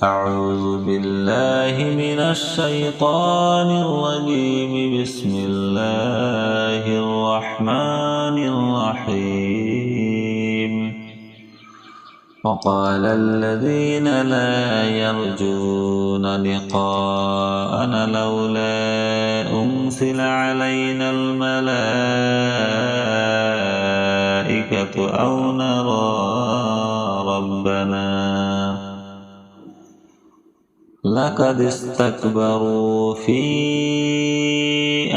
أعوذ بالله من الشيطان الرجيم. بسم الله الرحمن الرحيم. وقال الذين لا يرجون لقاءنا لولا أنزل علينا الملائكة أو نرى ربنا لقد استكبروا في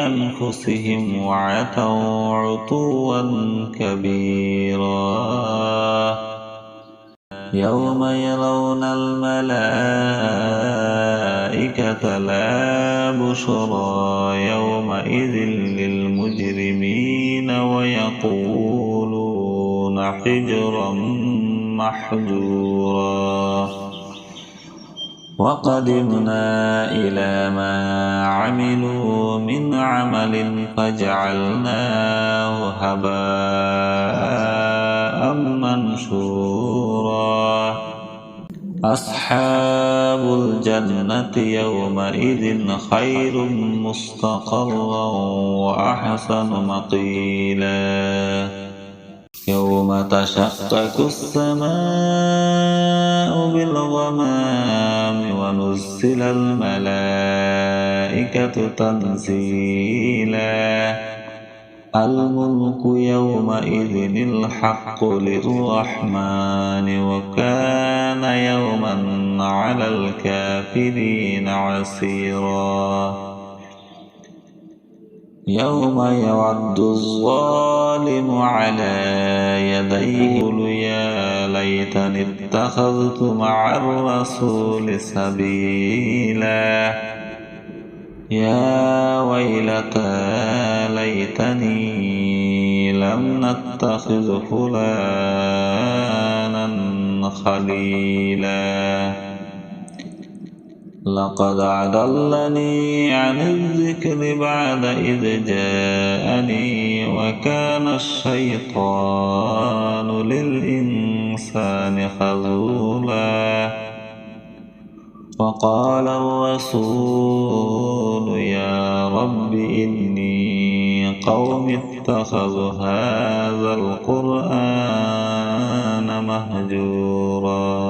أنفسهم وعتوا عتوا كبيرا. يوم يرون الملائكة لا بشرى يومئذ للمجرمين ويقولون حجرا محجورا. وقدمنا إلى ما عملوا من عمل فجعلناه هباء منثورا. أصحاب الجنة يومئذ خير مستقرا وأحسن مقيلا. يوم تشقق السماء بالغمام ونزل الملائكة تنزيلا. الملك يومئذ الحق للرحمن وكان يوما على الكافرين عسيرا. يوم يود الظالم على يديه يقول يا ليتني اتخذت مع الرسول سبيلا. يا ويلتى ليتني لم نتخذ فلانا خليلا. لقد أضلني عن الذكر بعد إذ جاءني وكان الشيطان للإنسان خذولا. وقال الرسول يا رب إني قوم اتخذوا هذا القرآن مهجورا.